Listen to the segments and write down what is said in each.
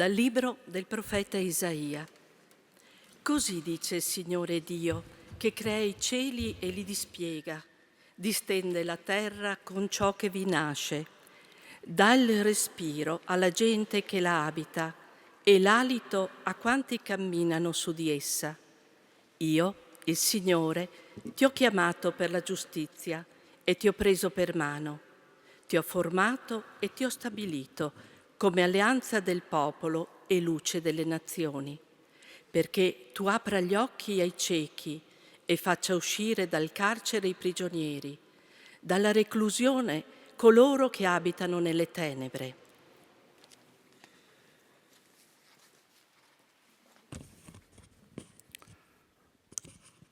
Dal libro del profeta Isaia. Così dice il Signore Dio, che crea i cieli e li dispiega, distende la terra con ciò che vi nasce, dà il respiro alla gente che la abita e l'alito a quanti camminano su di essa. Io, il Signore, ti ho chiamato per la giustizia e ti ho preso per mano. Ti ho formato e ti ho stabilito come alleanza del popolo e luce delle nazioni, perché tu apra gli occhi ai ciechi e faccia uscire dal carcere i prigionieri, dalla reclusione coloro che abitano nelle tenebre.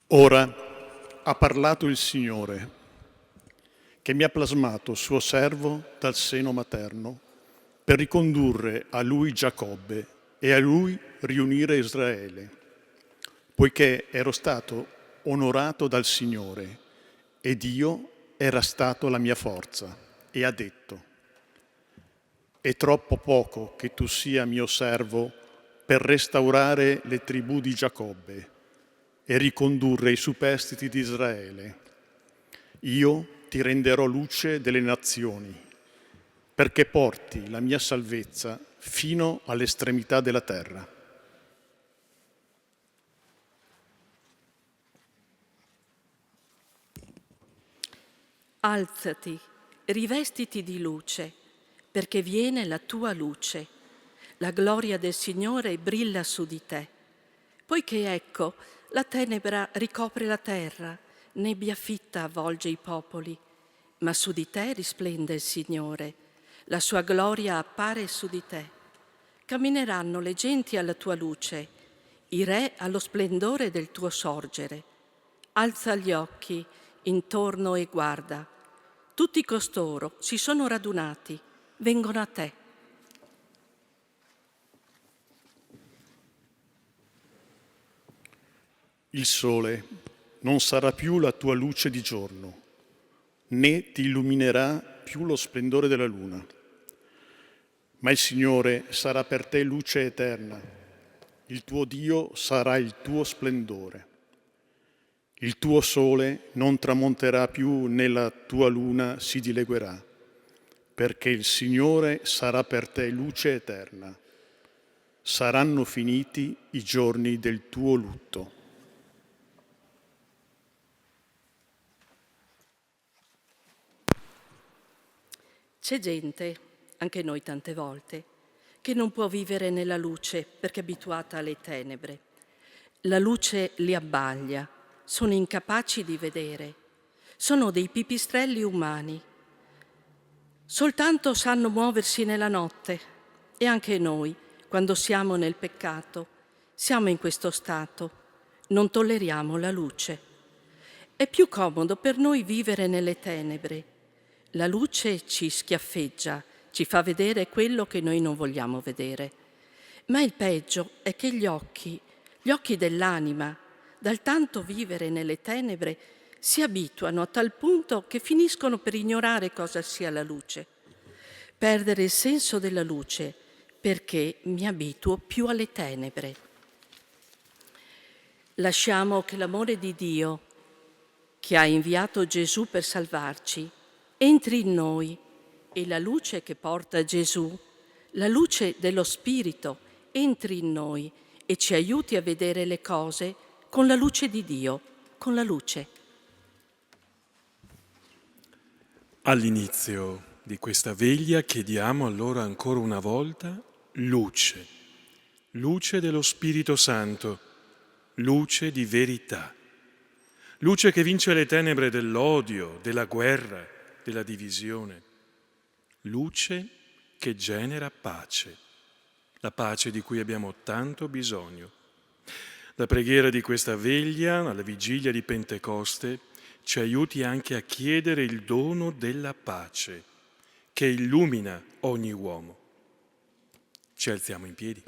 Ora ha parlato il Signore, che mi ha plasmato suo servo dal seno materno, per ricondurre a lui Giacobbe e a lui riunire Israele, poiché ero stato onorato dal Signore e Dio era stato la mia forza, e ha detto: è troppo poco che tu sia mio servo per restaurare le tribù di Giacobbe e ricondurre i superstiti di Israele. Io ti renderò luce delle nazioni, perché porti la mia salvezza fino all'estremità della terra. Alzati, rivestiti di luce, perché viene la tua luce. La gloria del Signore brilla su di te. Poiché ecco, la tenebra ricopre la terra, nebbia fitta avvolge i popoli, ma su di te risplende il Signore, la sua gloria appare su di te. Cammineranno le genti alla tua luce, i re allo splendore del tuo sorgere. Alza gli occhi intorno e guarda. Tutti costoro si sono radunati, vengono a te. Il sole non sarà più la tua luce di giorno, né ti illuminerà più lo splendore della luna. Ma il Signore sarà per te luce eterna, il tuo Dio sarà il tuo splendore. Il tuo sole non tramonterà più né la tua luna si dileguerà, perché il Signore sarà per te luce eterna. Saranno finiti i giorni del tuo lutto. C'è gente, anche noi tante volte, che non può vivere nella luce perché è abituata alle tenebre. La luce li abbaglia, sono incapaci di vedere, sono dei pipistrelli umani. Soltanto sanno muoversi nella notte e anche noi, quando siamo nel peccato, siamo in questo stato, non tolleriamo la luce. È più comodo per noi vivere nelle tenebre. La luce ci schiaffeggia, ci fa vedere quello che noi non vogliamo vedere. Ma il peggio è che gli occhi dell'anima, dal tanto vivere nelle tenebre, si abituano a tal punto che finiscono per ignorare cosa sia la luce, perdere il senso della luce, perché mi abituo più alle tenebre. Lasciamo che l'amore di Dio, che ha inviato Gesù per salvarci, entri in noi e la luce che porta Gesù, la luce dello Spirito, entri in noi e ci aiuti a vedere le cose con la luce di Dio, con la luce. All'inizio di questa veglia chiediamo allora ancora una volta luce, luce dello Spirito Santo, luce di verità, luce che vince le tenebre dell'odio, della guerra, della divisione, luce che genera pace, la pace di cui abbiamo tanto bisogno. La preghiera di questa veglia, alla vigilia di Pentecoste, ci aiuti anche a chiedere il dono della pace che illumina ogni uomo. Ci alziamo in piedi.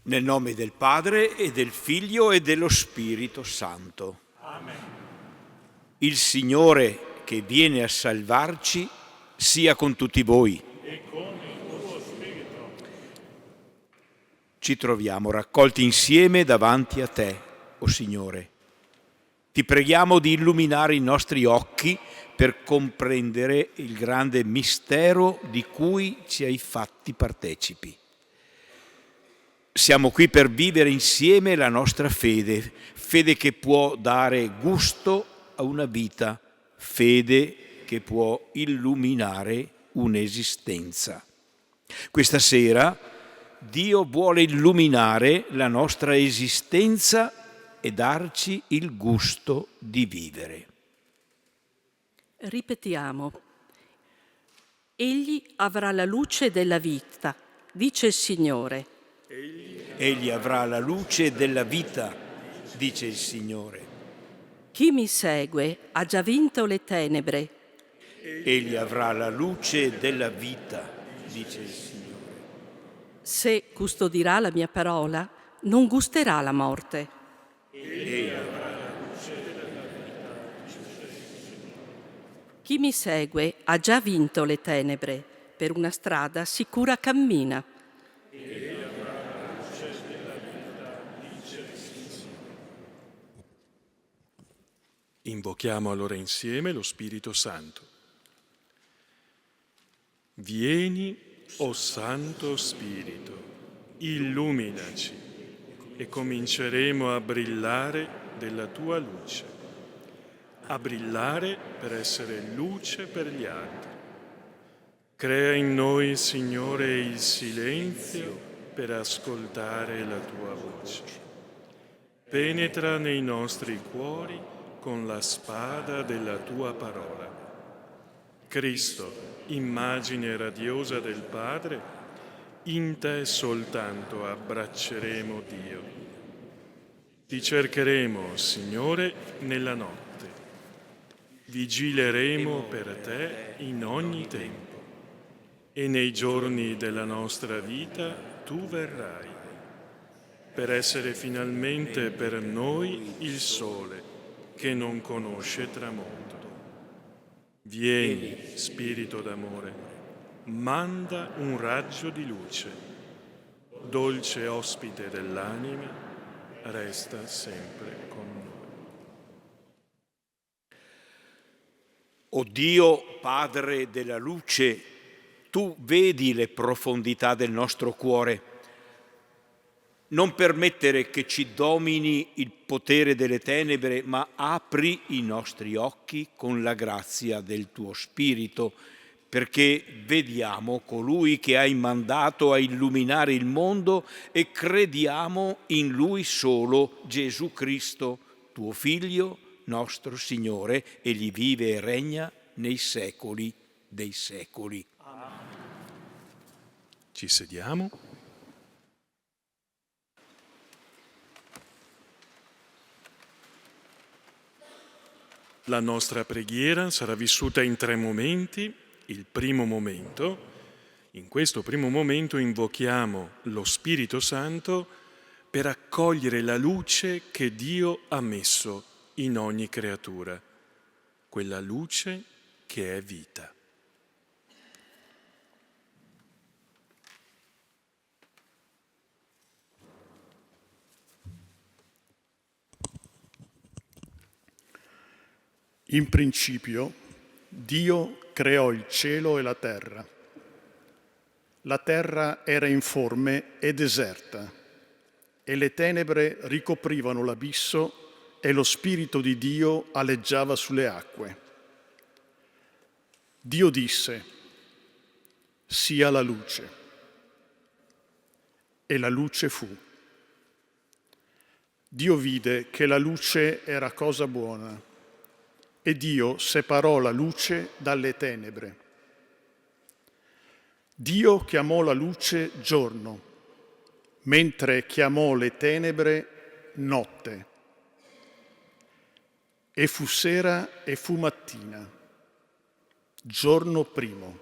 Nel nome del Padre e del Figlio e dello Spirito Santo. Amen. Il Signore che viene a salvarci sia con tutti voi. E con il tuo spirito. Ci troviamo raccolti insieme davanti a te, o Signore. Ti preghiamo di illuminare i nostri occhi per comprendere il grande mistero di cui ci hai fatti partecipi. Siamo qui per vivere insieme la nostra fede, fede che può dare gusto a una vita, fede che può illuminare un'esistenza. Questa sera Dio vuole illuminare la nostra esistenza e darci il gusto di vivere. Ripetiamo. Egli avrà la luce della vita, dice il Signore. Egli avrà la luce della vita, dice il Signore. Chi mi segue ha già vinto le tenebre. Egli avrà la luce della vita, dice il Signore. Se custodirà la mia parola, non gusterà la morte. Chi mi segue ha già vinto le tenebre, per una strada sicura cammina. Invochiamo allora insieme lo Spirito Santo. Vieni, o Santo Spirito, illuminaci e cominceremo a brillare della tua luce, a brillare per essere luce per gli altri. Crea in noi, Signore, il silenzio per ascoltare la tua voce. Penetra nei nostri cuori con la spada della tua parola. Cristo, immagine radiosa del Padre, in te soltanto abbracceremo Dio. Ti cercheremo, Signore, nella notte. Vigileremo per te in ogni tempo. E nei giorni della nostra vita tu verrai, per essere finalmente per noi il sole che non conosce tramonto. Vieni, Spirito d'amore, manda un raggio di luce. Dolce ospite dell'anima, resta sempre con noi. O Dio, Padre della luce, tu vedi le profondità del nostro cuore. Non permettere che ci domini il potere delle tenebre, ma apri i nostri occhi con la grazia del tuo Spirito, perché vediamo colui che hai mandato a illuminare il mondo e crediamo in lui solo, Gesù Cristo, tuo Figlio, nostro Signore, egli vive e regna nei secoli dei secoli. Ci sediamo. La nostra preghiera sarà vissuta in 3 momenti. Il primo momento, in questo primo momento invochiamo lo Spirito Santo per accogliere la luce che Dio ha messo in ogni creatura, quella luce che è vita. In principio, Dio creò il cielo e la terra. La terra era informe e deserta, e le tenebre ricoprivano l'abisso e lo Spirito di Dio aleggiava sulle acque. Dio disse: sia la luce. E la luce fu. Dio vide che la luce era cosa buona, e Dio separò la luce dalle tenebre. Dio chiamò la luce giorno, mentre chiamò le tenebre notte. E fu sera e fu mattina, giorno primo.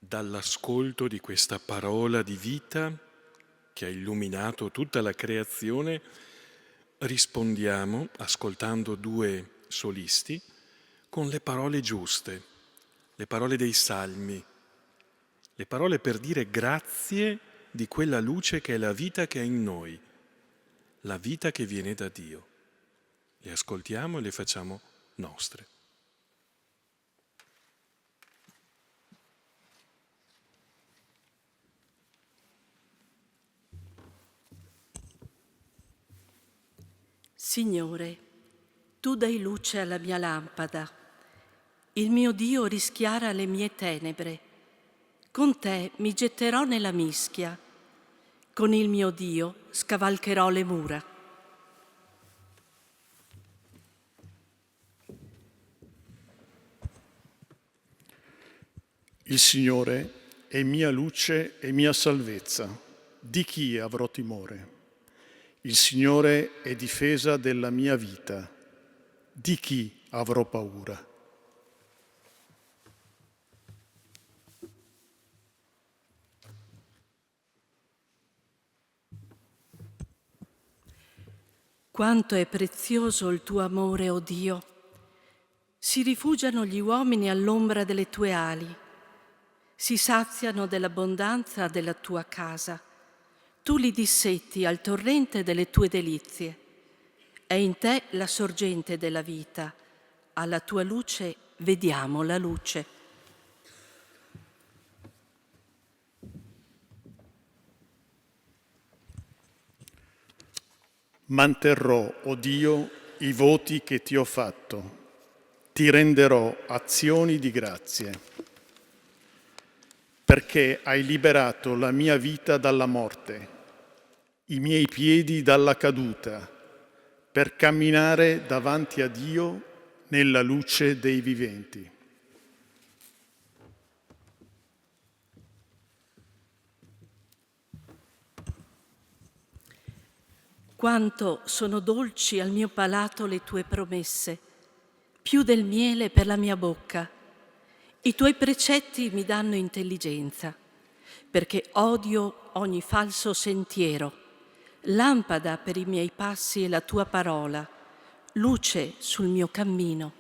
dall'ascolto di questa parola di vita che ha illuminato tutta la creazione, rispondiamo, ascoltando due solisti, con le parole giuste, le parole dei salmi, le parole per dire grazie di quella luce che è la vita che è in noi, la vita che viene da Dio. Le ascoltiamo e le facciamo nostre. Signore, tu dai luce alla mia lampada, il mio Dio rischiara le mie tenebre. Con te mi getterò nella mischia, con il mio Dio scavalcherò le mura. Il Signore è mia luce e mia salvezza. Di chi avrò timore? Il Signore è difesa della mia vita. Di chi avrò paura? Quanto è prezioso il tuo amore, o Dio! Si rifugiano gli uomini all'ombra delle tue ali, si saziano dell'abbondanza della tua casa. Tu li dissetti al torrente delle tue delizie. È in te la sorgente della vita. Alla tua luce vediamo la luce. Manterrò, o Dio, i voti che ti ho fatto. Ti renderò azioni di grazie, perché hai liberato la mia vita dalla morte, i miei piedi dalla caduta, per camminare davanti a Dio nella luce dei viventi. Quanto sono dolci al mio palato le tue promesse, più del miele per la mia bocca. I tuoi precetti mi danno intelligenza, perché odio ogni falso sentiero. Lampada per i miei passi è la tua parola, luce sul mio cammino.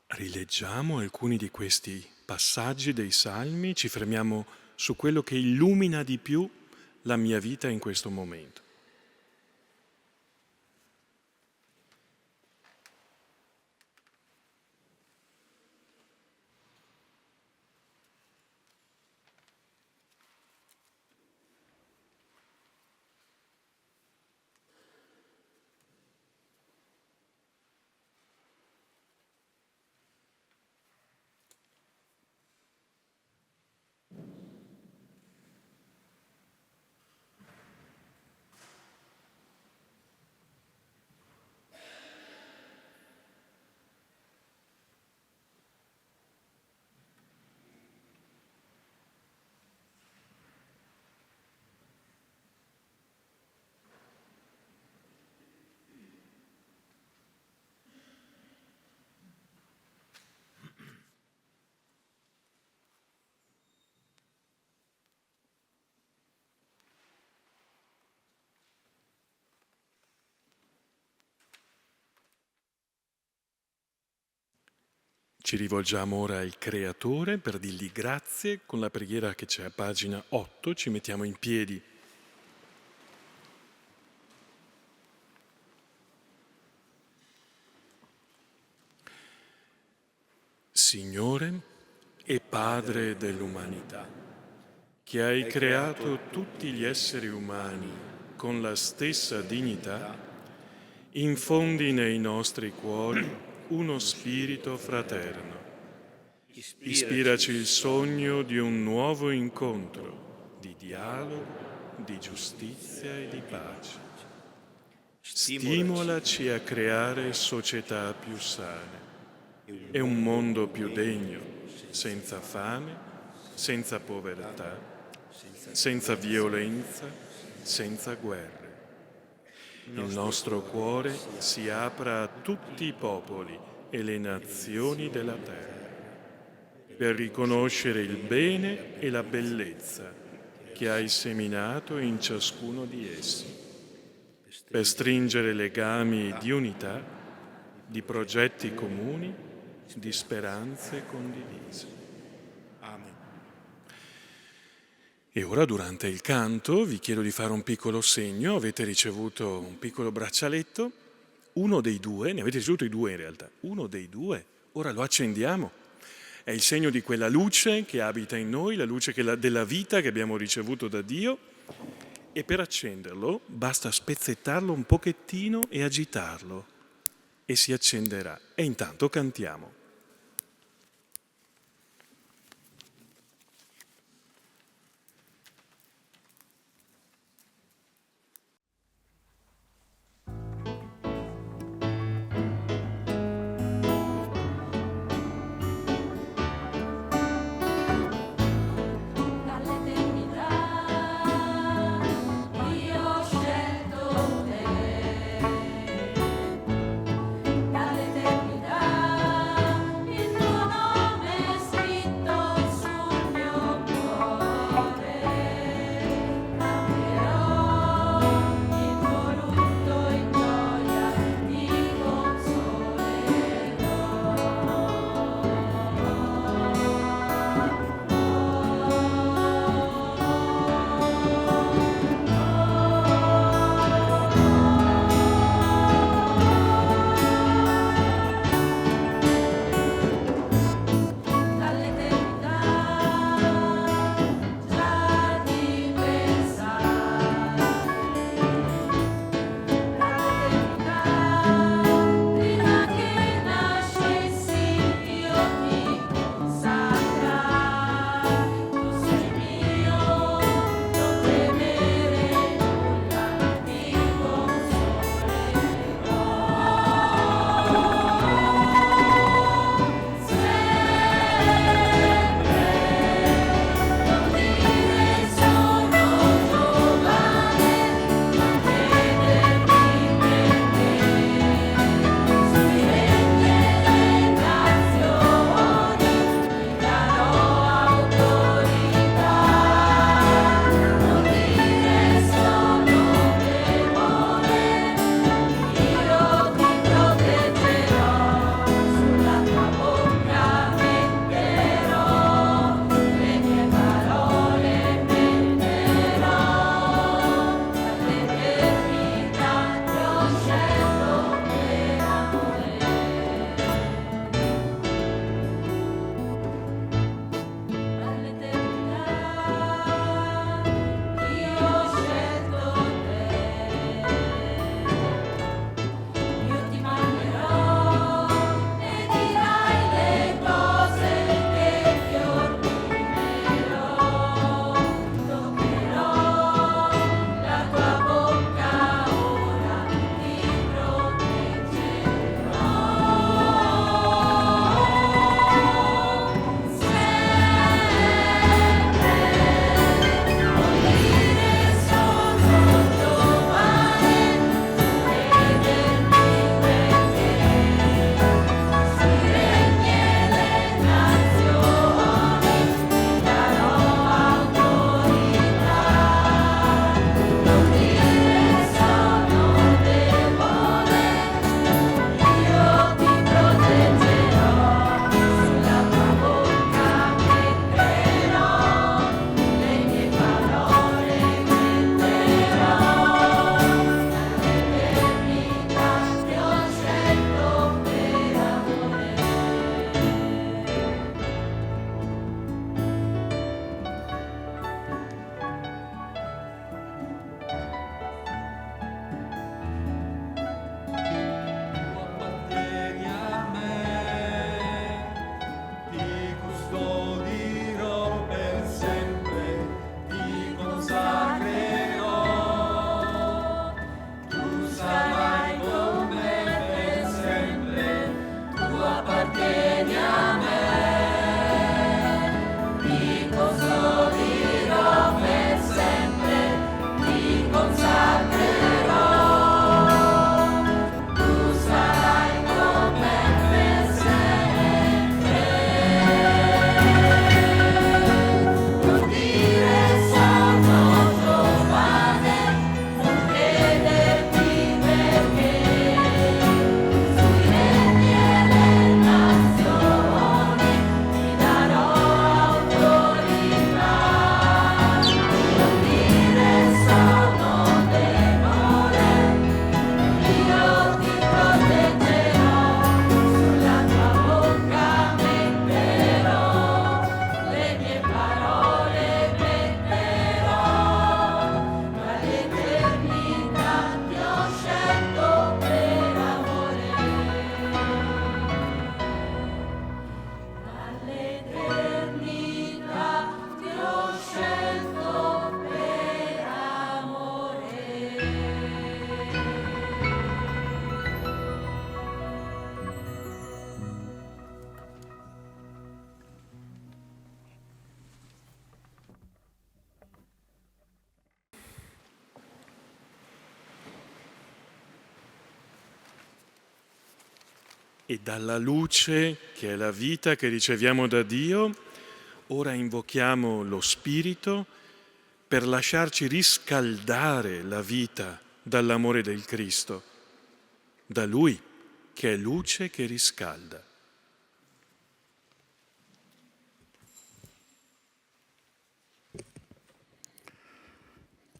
Rileggiamo alcuni di questi passaggi dei Salmi, ci fermiamo su quello che illumina di più la mia vita in questo momento. Ci rivolgiamo ora al Creatore per dirgli grazie con la preghiera che c'è a pagina 8, ci mettiamo in piedi. Signore e Padre dell'umanità, che hai creato tutti gli esseri umani con la stessa dignità, infondi nei nostri cuori uno spirito fraterno. Ispiraci il sogno di un nuovo incontro, di dialogo, di giustizia e di pace. Stimolaci a creare società più sane e un mondo più degno, senza fame, senza povertà, senza violenza, senza guerre. Il nostro cuore si apra a tutti i popoli e le nazioni della terra, per riconoscere il bene e la bellezza che hai seminato in ciascuno di essi, per stringere legami di unità, di progetti comuni, di speranze condivise. Amen. E ora durante il canto vi chiedo di fare un piccolo segno, avete ricevuto un piccolo braccialetto, uno dei due, ne avete ricevuto i due in realtà, uno dei due, ora lo accendiamo, è il segno di quella luce che abita in noi, la luce della vita che abbiamo ricevuto da Dio, e per accenderlo basta spezzettarlo un pochettino e agitarlo e si accenderà. E intanto cantiamo. Dall'eternità e dalla luce, che è la vita che riceviamo da Dio, ora invochiamo lo Spirito per lasciarci riscaldare la vita dall'amore del Cristo, da Lui che è luce che riscalda.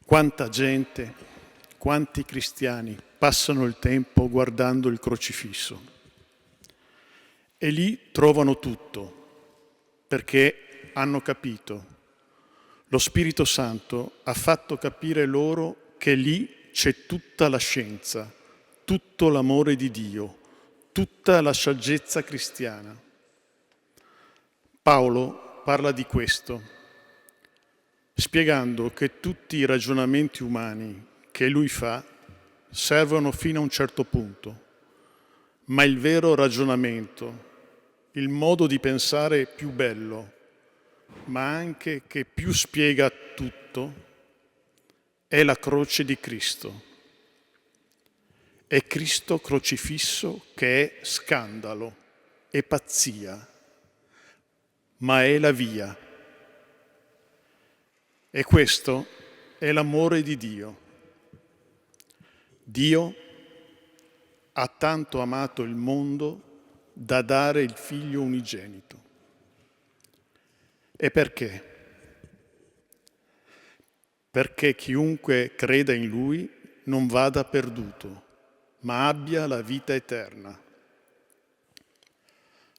Quanta gente, quanti cristiani passano il tempo guardando il crocifisso e lì trovano tutto, perché hanno capito. Lo Spirito Santo ha fatto capire loro che lì c'è tutta la scienza, tutto l'amore di Dio, tutta la saggezza cristiana. Paolo parla di questo, spiegando che tutti i ragionamenti umani che lui fa servono fino a un certo punto, ma il vero ragionamento, il modo di pensare più bello, ma anche che più spiega tutto, è la croce di Cristo. È Cristo crocifisso che è scandalo, è pazzia, ma è la via. E questo è l'amore di Dio. Dio ha tanto amato il mondo da dare il Figlio unigenito. E perché? Perché chiunque creda in Lui non vada perduto, ma abbia la vita eterna.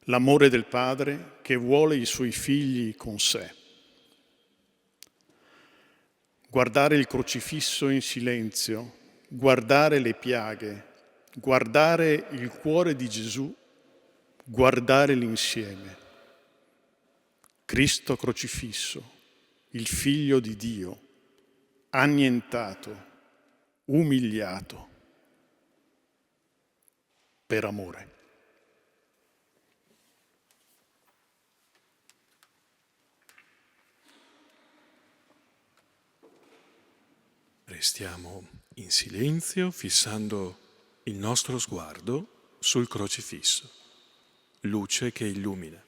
L'amore del Padre che vuole i Suoi figli con sé. Guardare il crocifisso in silenzio, guardare le piaghe, guardare il cuore di Gesù, guardare l'insieme. Cristo crocifisso, il Figlio di Dio, annientato, umiliato, per amore. Restiamo in silenzio, fissando il nostro sguardo sul crocifisso, luce che illumina.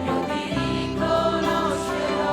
Io ti riconoscerò.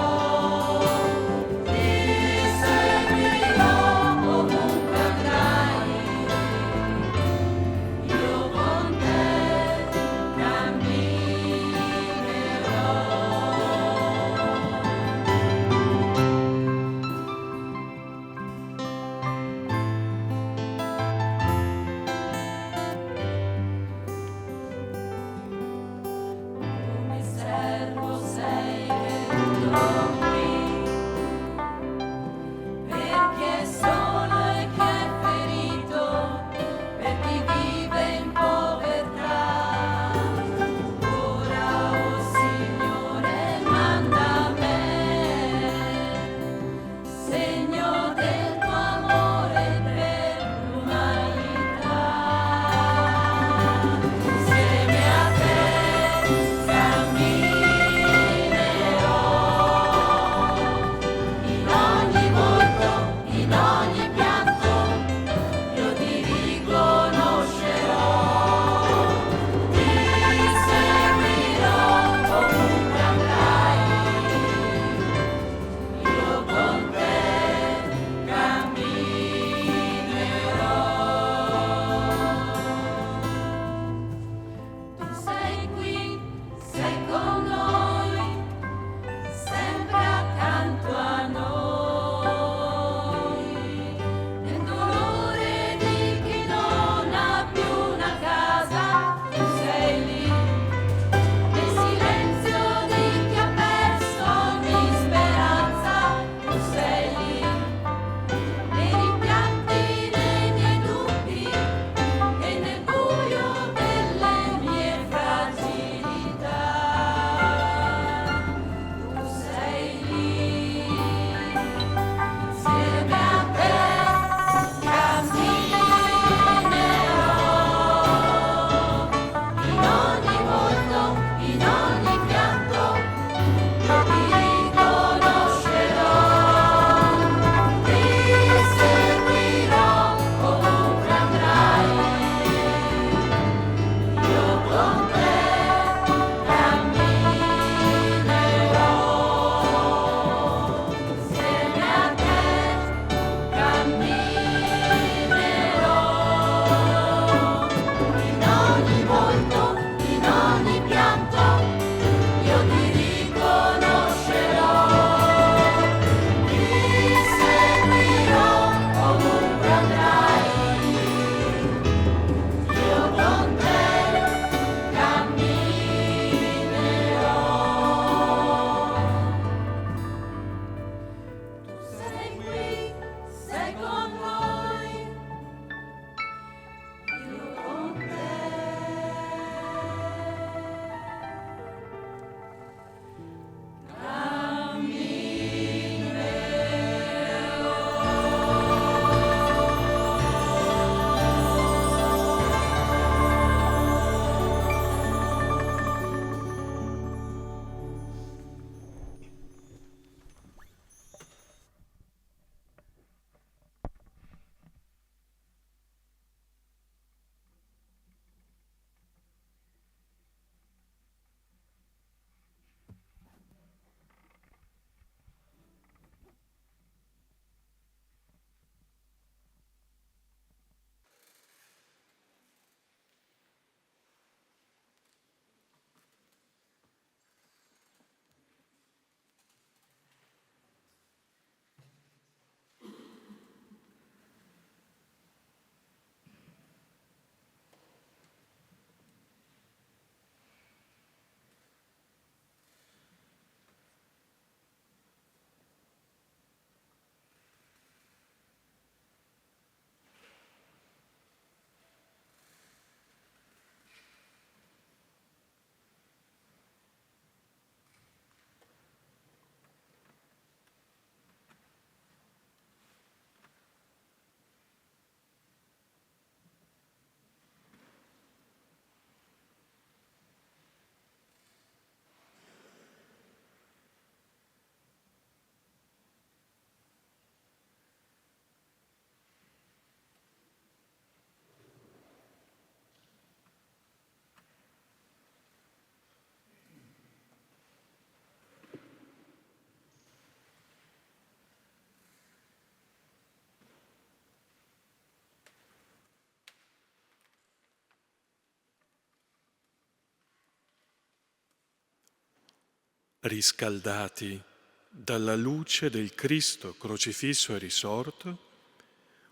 riscaldati dalla luce del Cristo crocifisso e risorto,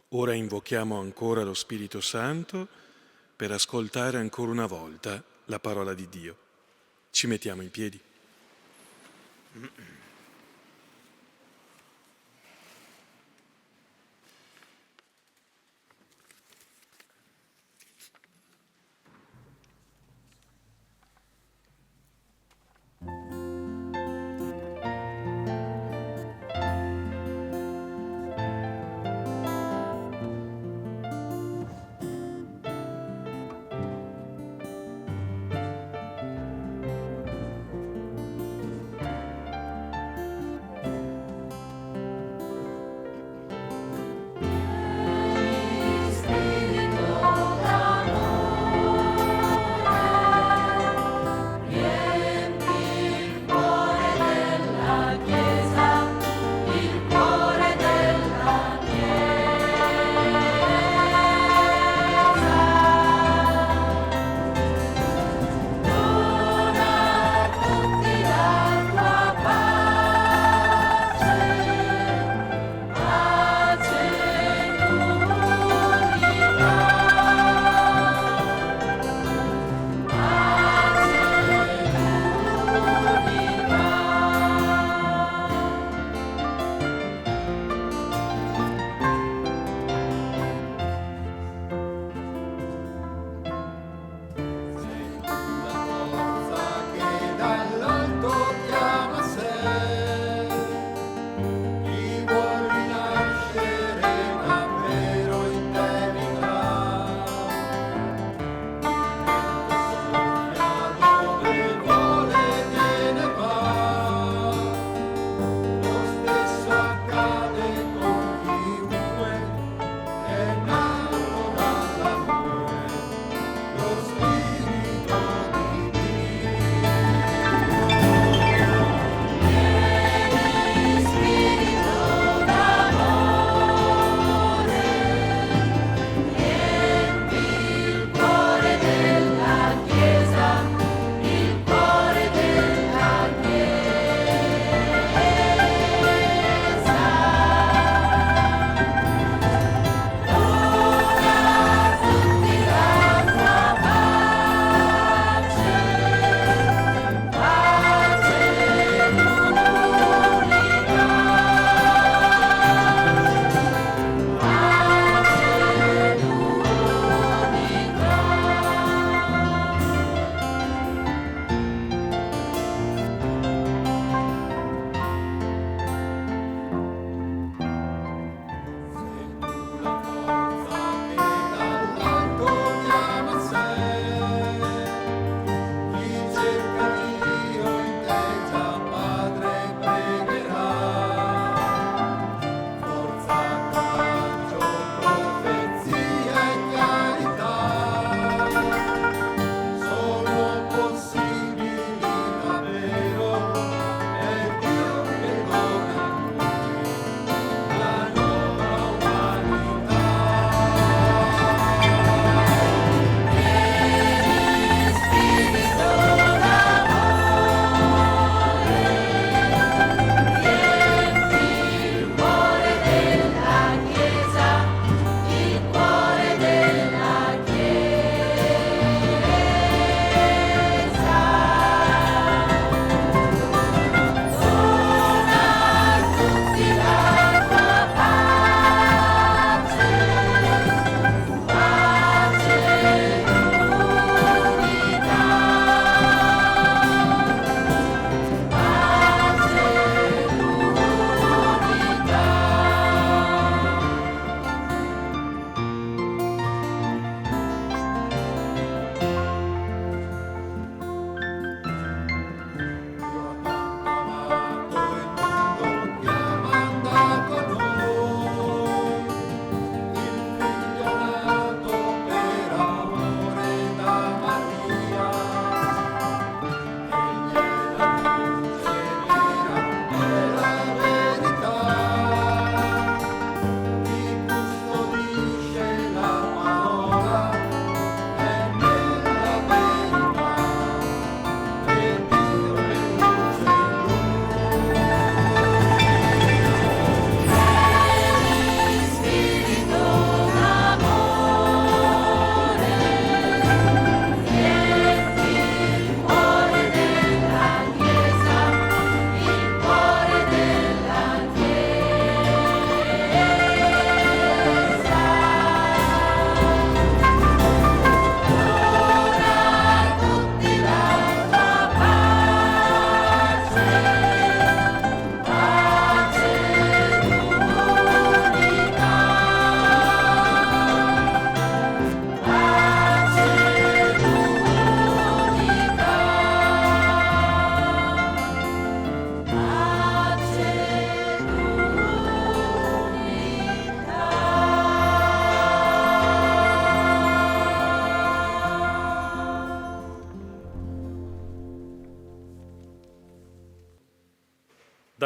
ora invochiamo ancora lo Spirito Santo per ascoltare ancora una volta la parola di Dio. Ci mettiamo in piedi.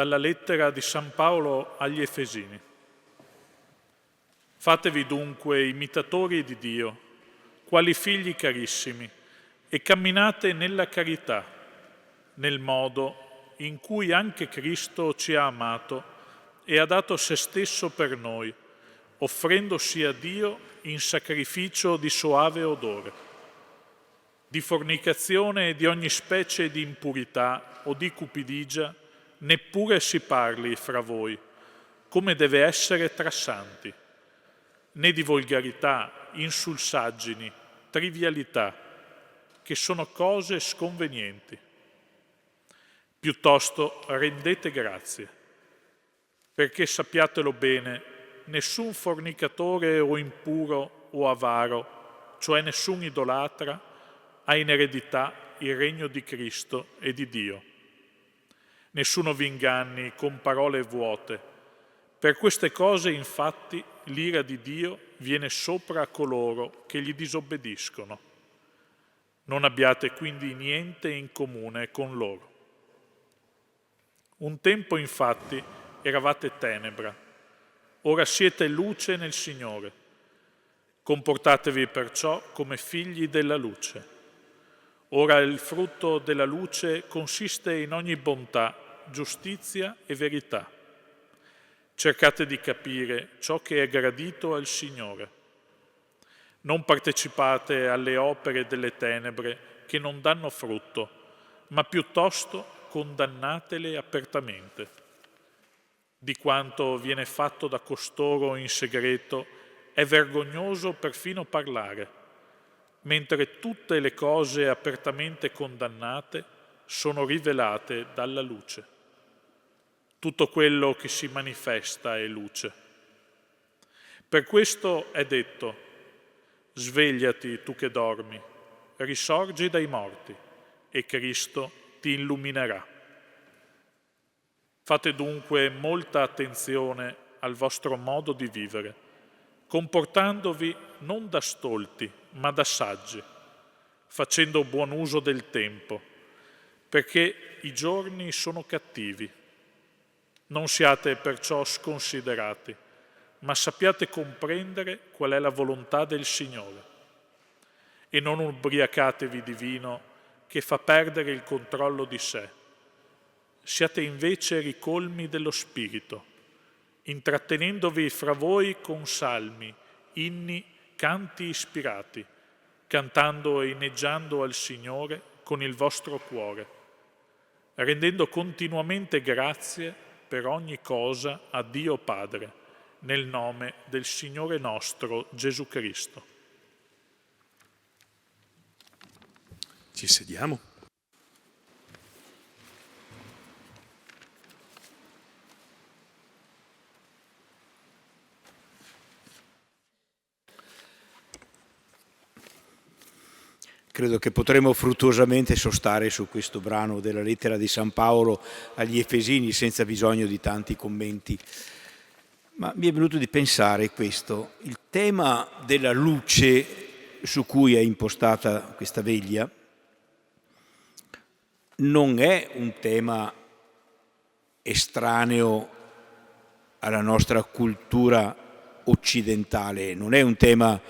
Dalla lettera di San Paolo agli Efesini. Fatevi dunque imitatori di Dio, quali figli carissimi, e camminate nella carità, nel modo in cui anche Cristo ci ha amato e ha dato se stesso per noi, offrendosi a Dio in sacrificio di soave odore. Di fornicazione e di ogni specie di impurità o di cupidigia neppure si parli fra voi, come deve essere tra santi, né di volgarità, insulsaggini, trivialità, che sono cose sconvenienti. Piuttosto rendete grazie, perché sappiatelo bene, nessun fornicatore o impuro o avaro, cioè nessun idolatra, ha in eredità il regno di Cristo e di Dio. Nessuno vi inganni con parole vuote. Per queste cose, infatti, l'ira di Dio viene sopra a coloro che gli disobbediscono. Non abbiate quindi niente in comune con loro. Un tempo, infatti, eravate tenebra, ora siete luce nel Signore. Comportatevi perciò come figli della luce. Ora il frutto della luce consiste in ogni bontà, giustizia e verità. Cercate di capire ciò che è gradito al Signore. Non partecipate alle opere delle tenebre che non danno frutto, ma piuttosto condannatele apertamente. Di quanto viene fatto da costoro in segreto è vergognoso perfino parlare, mentre tutte le cose apertamente condannate sono rivelate dalla luce. Tutto quello che si manifesta è luce. Per questo è detto: svegliati tu che dormi, risorgi dai morti e Cristo ti illuminerà. Fate dunque molta attenzione al vostro modo di vivere, comportandovi non da stolti, ma da saggi, facendo buon uso del tempo, perché i giorni sono cattivi. Non siate perciò sconsiderati, ma sappiate comprendere qual è la volontà del Signore. E non ubriacatevi di vino che fa perdere il controllo di sé. Siate invece ricolmi dello Spirito, intrattenendovi fra voi con salmi, inni, canti ispirati, cantando e inneggiando al Signore con il vostro cuore, rendendo continuamente grazie per ogni cosa a Dio Padre, nel nome del Signore nostro Gesù Cristo. Ci sediamo. Credo che potremo fruttuosamente sostare su questo brano della lettera di San Paolo agli Efesini senza bisogno di tanti commenti. Ma mi è venuto di pensare questo: il tema della luce su cui è impostata questa veglia non è un tema estraneo alla nostra cultura occidentale, non è un tema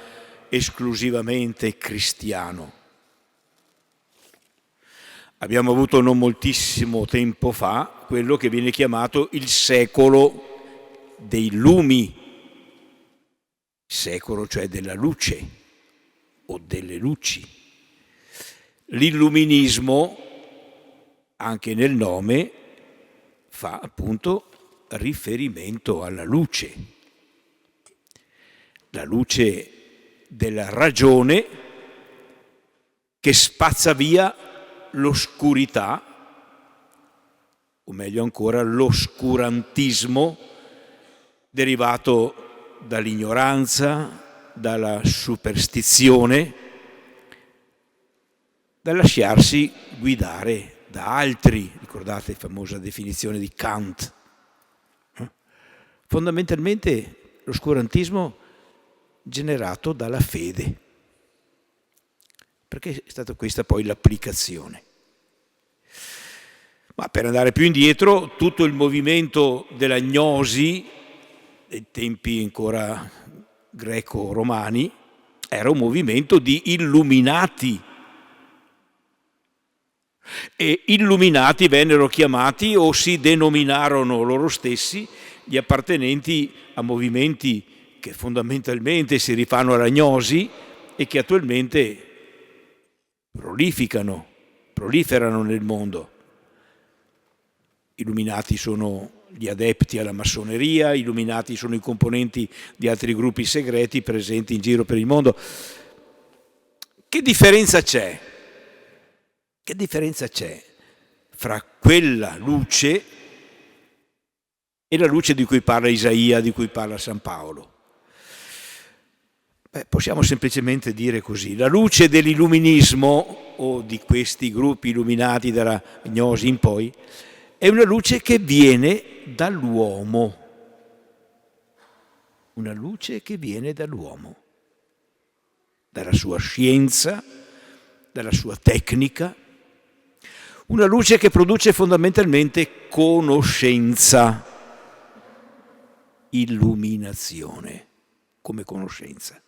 esclusivamente cristiano. Abbiamo avuto non moltissimo tempo fa quello che viene chiamato il secolo dei lumi, secolo cioè della luce o delle luci. L'illuminismo, anche nel nome, fa appunto riferimento alla luce, la luce della ragione che spazza via l'oscurità, o meglio ancora l'oscurantismo derivato dall'ignoranza, dalla superstizione, da lasciarsi guidare da altri. Ricordate la famosa definizione di Kant? Fondamentalmente l'oscurantismo generato dalla fede, perché è stata questa poi l'applicazione. Ma per andare più indietro, tutto il movimento della gnosi, dei tempi ancora greco-romani, era un movimento di illuminati. E illuminati vennero chiamati o si denominarono loro stessi gli appartenenti a movimenti che fondamentalmente si rifanno alla gnosi e che attualmente proliferano nel mondo. Illuminati sono gli adepti alla massoneria, illuminati sono i componenti di altri gruppi segreti presenti in giro per il mondo. Che differenza c'è? Che differenza c'è fra quella luce e la luce di cui parla Isaia, di cui parla San Paolo? Possiamo semplicemente dire così: la luce dell'illuminismo o di questi gruppi illuminati dalla gnosi in poi è una luce che viene dall'uomo, una luce che viene dall'uomo, dalla sua scienza, dalla sua tecnica, una luce che produce fondamentalmente conoscenza, illuminazione come conoscenza.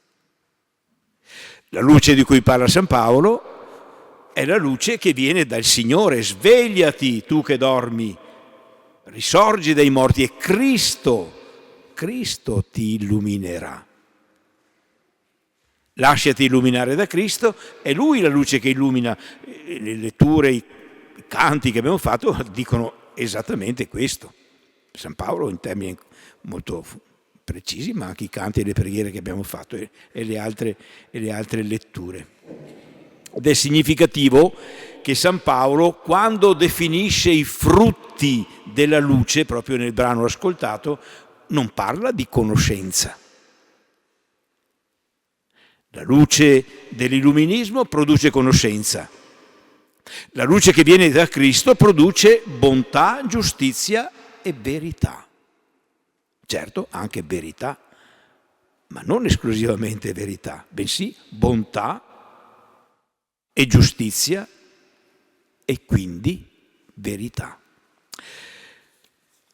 La luce di cui parla San Paolo è la luce che viene dal Signore. Svegliati tu che dormi, risorgi dai morti e Cristo ti illuminerà. Lasciati illuminare da Cristo, è Lui la luce che illumina. Le letture, i canti che abbiamo fatto dicono esattamente questo. San Paolo in termini molto precisi, ma anche i canti e le preghiere che abbiamo fatto e le altre letture. Ed è significativo che San Paolo, quando definisce i frutti della luce, proprio nel brano ascoltato, non parla di conoscenza. La luce dell'illuminismo produce conoscenza. La luce che viene da Cristo produce bontà, giustizia e verità. Certo, anche verità, ma non esclusivamente verità, bensì bontà e giustizia e quindi verità.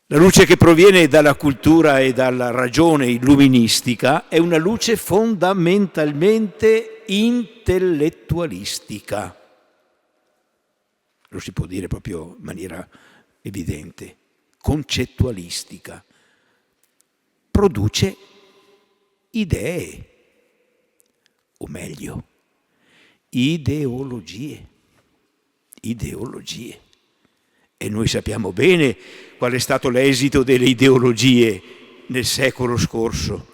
La luce che proviene dalla cultura e dalla ragione illuministica è una luce fondamentalmente intellettualistica. Lo si può dire proprio in maniera evidente, concettualistica. Produce idee, o meglio, ideologie. E noi sappiamo bene qual è stato l'esito delle ideologie nel secolo scorso.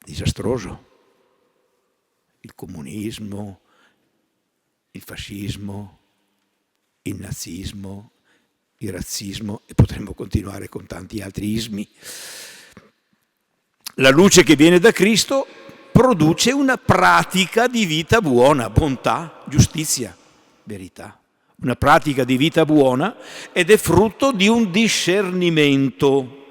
Disastroso. Il comunismo, il fascismo, il nazismo, il razzismo, e potremmo continuare con tanti altri ismi. La luce che viene da Cristo produce una pratica di vita buona, bontà, giustizia, verità. Una pratica di vita buona ed è frutto di un discernimento,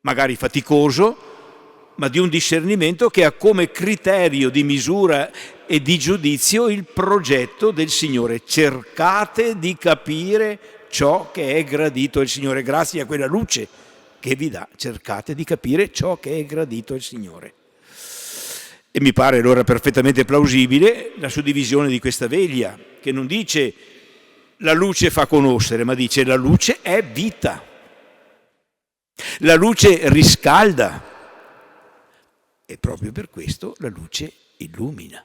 magari faticoso, ma di un discernimento che ha come criterio di misura e di giudizio il progetto del Signore. Cercate di capire ciò che è gradito al Signore, grazie a quella luce che vi dà. Cercate di capire ciò che è gradito al Signore. E mi pare allora perfettamente plausibile la suddivisione di questa veglia, che non dice la luce fa conoscere, ma dice la luce è vita. La luce riscalda e proprio per questo la luce illumina.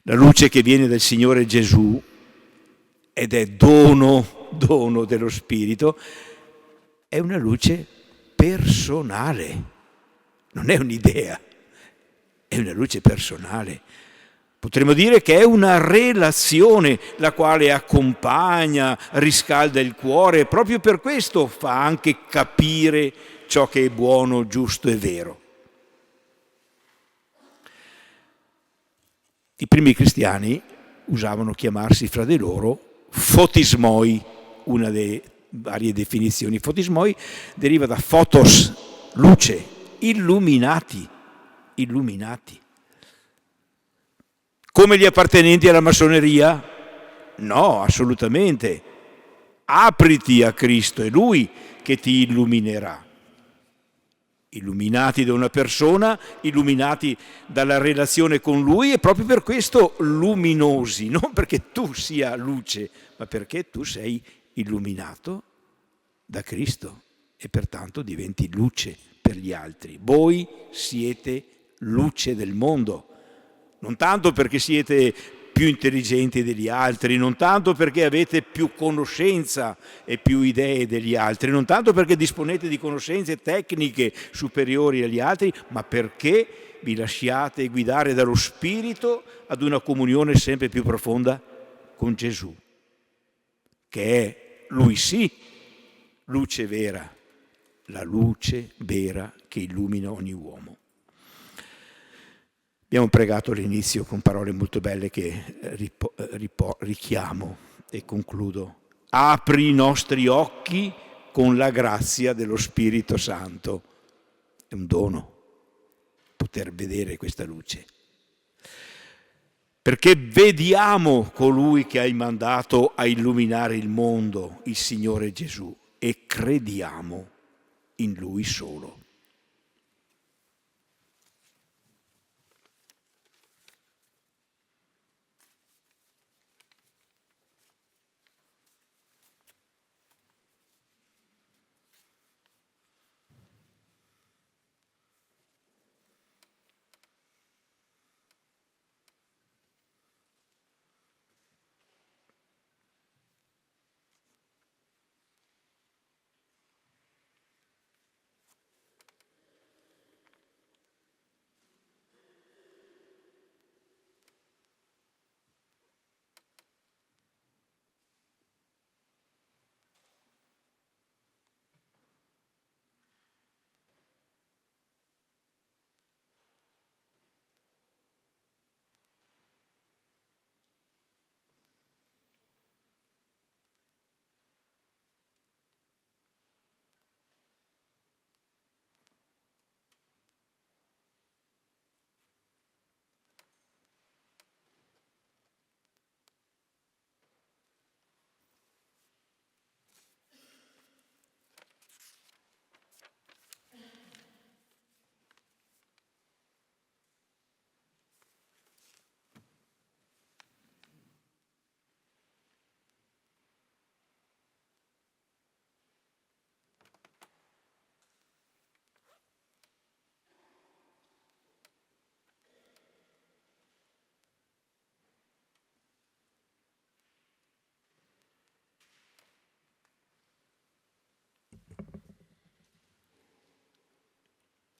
La luce che viene dal Signore Gesù ed è dono dello Spirito, è una luce personale, non è un'idea, è una luce personale. Potremmo dire che è una relazione la quale accompagna, riscalda il cuore, e proprio per questo fa anche capire ciò che è buono, giusto e vero. I primi cristiani usavano chiamarsi fra di loro fotismoi, una delle varie definizioni. Fotismoi deriva da photos, luce, illuminati. come gli appartenenti alla massoneria? No, assolutamente. Apriti a Cristo, è Lui che ti illuminerà. Illuminati da una persona, illuminati dalla relazione con Lui, e proprio per questo luminosi, non perché tu sia luce, ma perché tu sei illuminato da Cristo e pertanto diventi luce per gli altri. Voi siete luce del mondo, non tanto perché siete più intelligenti degli altri, non tanto perché avete più conoscenza e più idee degli altri, non tanto perché disponete di conoscenze tecniche superiori agli altri, ma perché vi lasciate guidare dallo Spirito ad una comunione sempre più profonda con Gesù, che è, Lui sì, luce vera, la luce vera che illumina ogni uomo. Abbiamo pregato all'inizio con parole molto belle che richiamo e concludo. Apri i nostri occhi con la grazia dello Spirito Santo. È un dono poter vedere questa luce. Perché vediamo colui che hai mandato a illuminare il mondo, il Signore Gesù, e crediamo in Lui solo.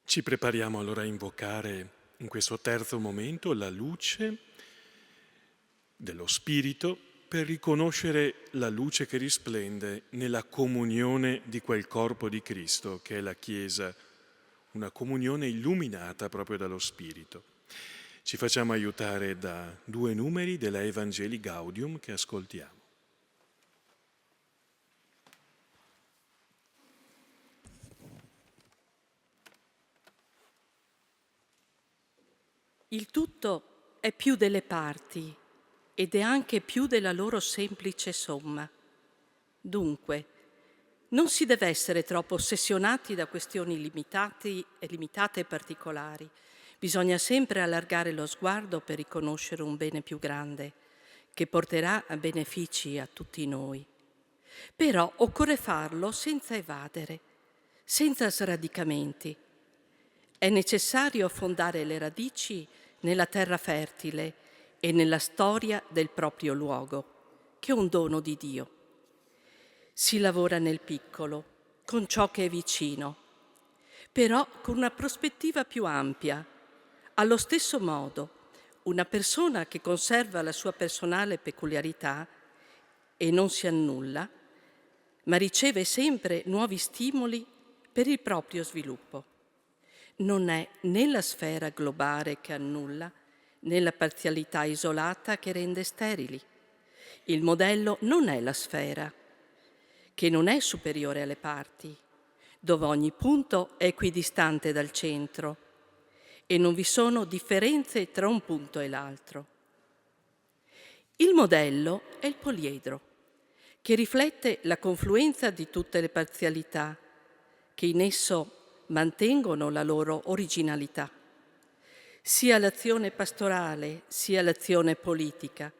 Ci prepariamo allora a invocare in questo terzo momento la luce dello Spirito per riconoscere la luce che risplende nella comunione di quel corpo di Cristo che è la Chiesa, una comunione illuminata proprio dallo Spirito. Ci facciamo aiutare da 2 numeri della Evangelii Gaudium che ascoltiamo. Il tutto è più delle parti ed è anche più della loro semplice somma. Dunque, non si deve essere troppo ossessionati da questioni limitate e particolari. Bisogna sempre allargare lo sguardo per riconoscere un bene più grande, che porterà a benefici a tutti noi. Però occorre farlo senza evadere, senza sradicamenti. È necessario fondare le radici nella terra fertile e nella storia del proprio luogo, che è un dono di Dio. Si lavora nel piccolo, con ciò che è vicino, però con una prospettiva più ampia. Allo stesso modo, una persona che conserva la sua personale peculiarità e non si annulla, ma riceve sempre nuovi stimoli per il proprio sviluppo. Non è né la sfera globale che annulla, né la parzialità isolata che rende sterili. Il modello non è la sfera, che non è superiore alle parti, dove ogni punto è equidistante dal centro e non vi sono differenze tra un punto e l'altro. Il modello è il poliedro, che riflette la confluenza di tutte le parzialità che in esso mantengono la loro originalità. Sia l'azione pastorale sia l'azione politica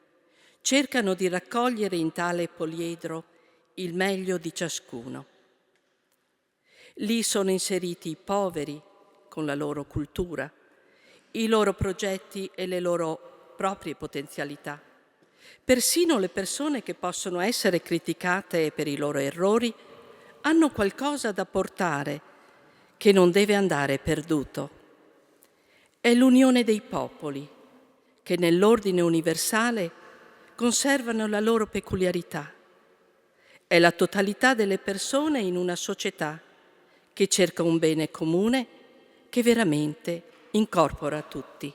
cercano di raccogliere in tale poliedro il meglio di ciascuno. Lì sono inseriti i poveri con la loro cultura, i loro progetti e le loro proprie potenzialità. Persino le persone che possono essere criticate per i loro errori hanno qualcosa da portare che non deve andare perduto. È l'unione dei popoli che nell'ordine universale conservano la loro peculiarità. È la totalità delle persone in una società che cerca un bene comune che veramente incorpora tutti.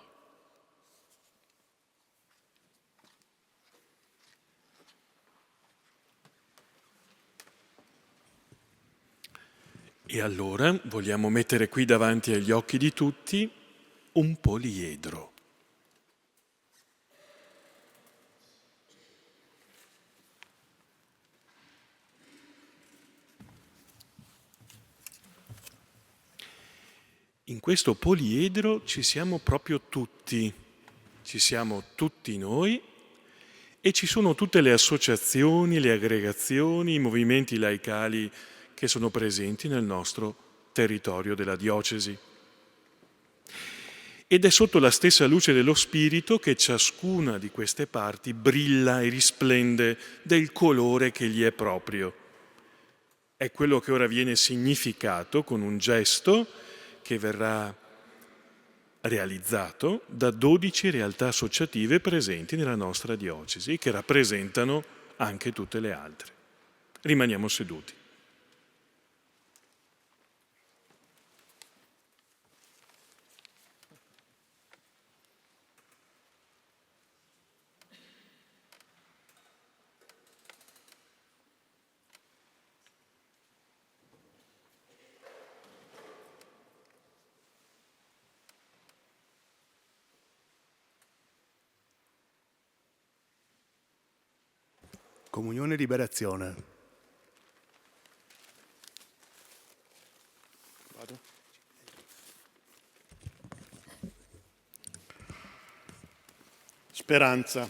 E allora vogliamo mettere qui davanti agli occhi di tutti un poliedro. In questo poliedro ci siamo proprio tutti, ci siamo tutti noi e ci sono tutte le associazioni, le aggregazioni, i movimenti laicali che sono presenti nel nostro territorio della diocesi. Ed è sotto la stessa luce dello Spirito che ciascuna di queste parti brilla e risplende del colore che gli è proprio. È quello che ora viene significato con un gesto che verrà realizzato da 12 realtà associative presenti nella nostra diocesi, che rappresentano anche tutte le altre. Rimaniamo seduti. Comunione e liberazione. Vado. Speranza.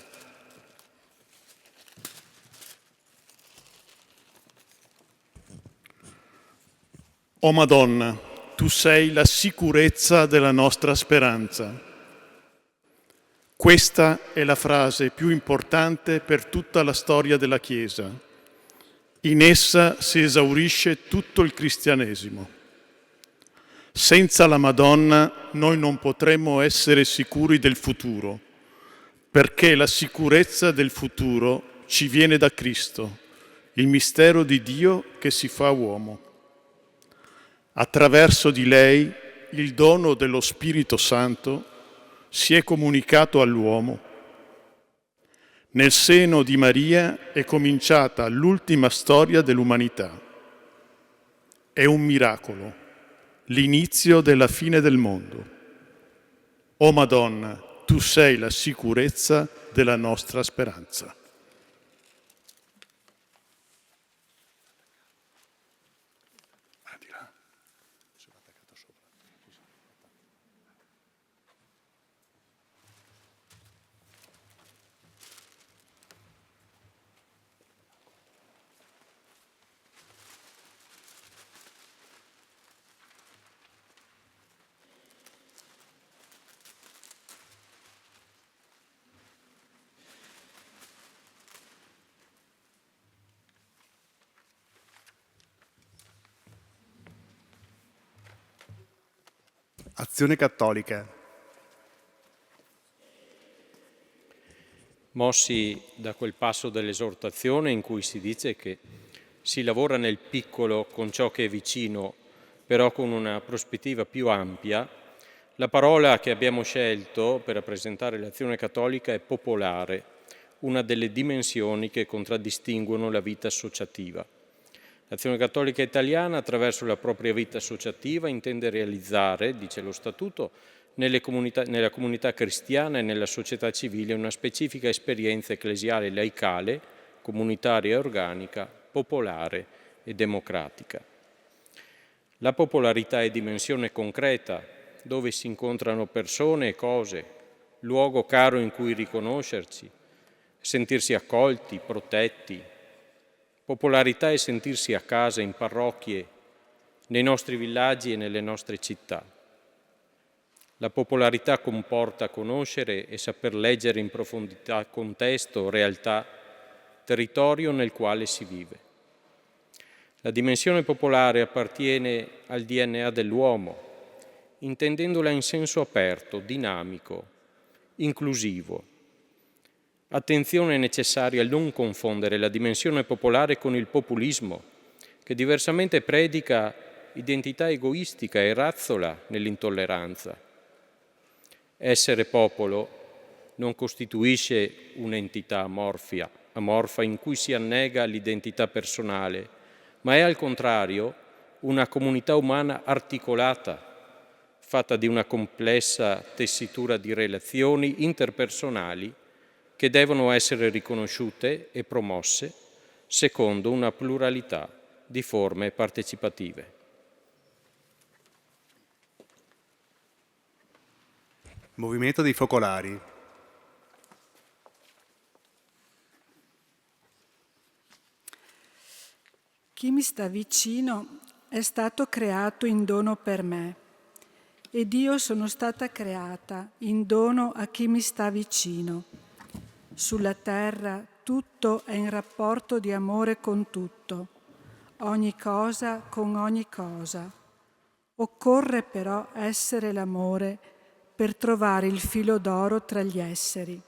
O Madonna, tu sei la sicurezza della nostra speranza. Questa è la frase più importante per tutta la storia della Chiesa. In essa si esaurisce tutto il cristianesimo. Senza la Madonna noi non potremmo essere sicuri del futuro, perché la sicurezza del futuro ci viene da Cristo, il mistero di Dio che si fa uomo. Attraverso di lei il dono dello Spirito Santo si è comunicato all'uomo. Nel seno di Maria è cominciata l'ultima storia dell'umanità. È un miracolo, l'inizio della fine del mondo. O Madonna, tu sei la sicurezza della nostra speranza. Azione cattolica. Mossi da quel passo dell'esortazione in cui si dice che si lavora nel piccolo con ciò che è vicino, però con una prospettiva più ampia, la parola che abbiamo scelto per rappresentare l'azione cattolica è popolare, una delle dimensioni che contraddistinguono la vita associativa. L'Azione Cattolica Italiana, attraverso la propria vita associativa, intende realizzare, dice lo Statuto, nella comunità cristiana e nella società civile una specifica esperienza ecclesiale laicale, comunitaria e organica, popolare e democratica. La popolarità è dimensione concreta, dove si incontrano persone e cose, luogo caro in cui riconoscerci, sentirsi accolti, protetti. Popolarità è sentirsi a casa in parrocchie, nei nostri villaggi e nelle nostre città. La popolarità comporta conoscere e saper leggere in profondità contesto, realtà, territorio nel quale si vive. La dimensione popolare appartiene al DNA dell'uomo, intendendola in senso aperto, dinamico, inclusivo. Attenzione è necessaria a non confondere la dimensione popolare con il populismo, che diversamente predica identità egoistica e razzola nell'intolleranza. Essere popolo non costituisce un'entità amorfa in cui si annega l'identità personale, ma è al contrario una comunità umana articolata, fatta di una complessa tessitura di relazioni interpersonali che devono essere riconosciute e promosse secondo una pluralità di forme partecipative. Movimento dei Focolari. Chi mi sta vicino è stato creato in dono per me ed io sono stata creata in dono a chi mi sta vicino. Sulla terra tutto è in rapporto di amore con tutto, ogni cosa con ogni cosa. Occorre però essere l'amore per trovare il filo d'oro tra gli esseri.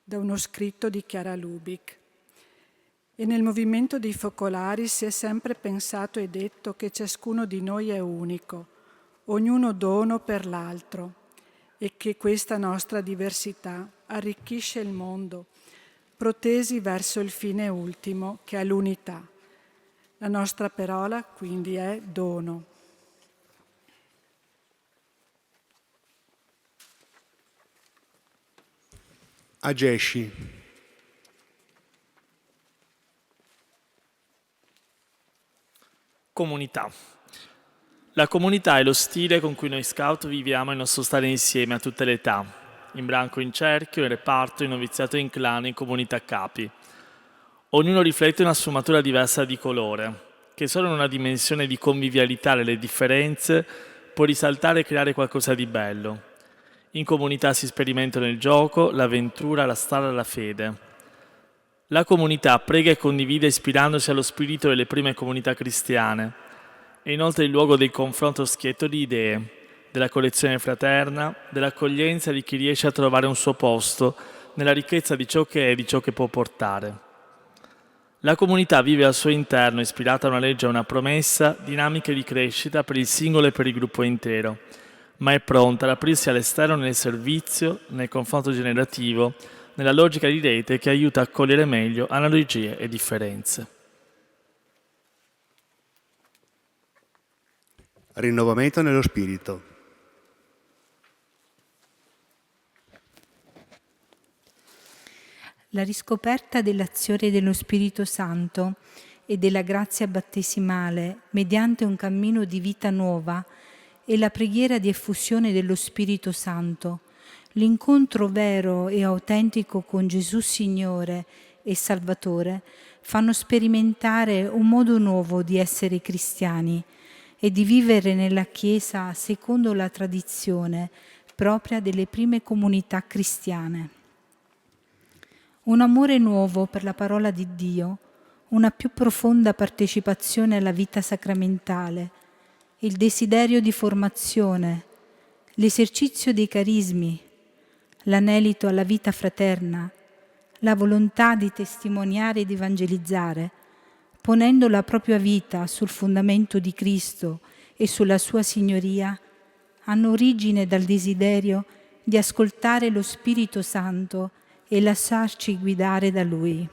Da uno scritto di Chiara Lubick. E nel movimento dei Focolari si è sempre pensato e detto che ciascuno di noi è unico, ognuno dono per l'altro, e che questa nostra diversità arricchisce il mondo, protesi verso il fine ultimo, che è l'unità. La nostra parola quindi è dono. Agesci. Comunità. La comunità è lo stile con cui noi scout viviamo il nostro stare insieme a tutte le età, in branco, in cerchio, in reparto, in noviziato, in clan, in comunità capi. Ognuno riflette una sfumatura diversa di colore, che solo in una dimensione di convivialità delle differenze può risaltare e creare qualcosa di bello. In comunità si sperimentano il gioco, l'avventura, la strada, la fede. La comunità prega e condivide ispirandosi allo spirito delle prime comunità cristiane. È inoltre il luogo del confronto schietto di idee, della collezione fraterna, dell'accoglienza di chi riesce a trovare un suo posto nella ricchezza di ciò che è e di ciò che può portare. La comunità vive al suo interno, ispirata a una legge e a una promessa, dinamiche di crescita per il singolo e per il gruppo intero, ma è pronta ad aprirsi all'esterno nel servizio, nel confronto generativo, nella logica di rete che aiuta a cogliere meglio analogie e differenze. Rinnovamento nello spirito. La riscoperta dell'azione dello Spirito Santo e della grazia battesimale mediante un cammino di vita nuova e la preghiera di effusione dello Spirito Santo, l'incontro vero e autentico con Gesù Signore e Salvatore fanno sperimentare un modo nuovo di essere cristiani e di vivere nella Chiesa secondo la tradizione propria delle prime comunità cristiane. Un amore nuovo per la parola di Dio, una più profonda partecipazione alla vita sacramentale, il desiderio di formazione, l'esercizio dei carismi, l'anelito alla vita fraterna, la volontà di testimoniare ed evangelizzare, ponendo la propria vita sul fondamento di Cristo e sulla sua signoria, hanno origine dal desiderio di ascoltare lo Spirito Santo e lasciarci guidare da Lui.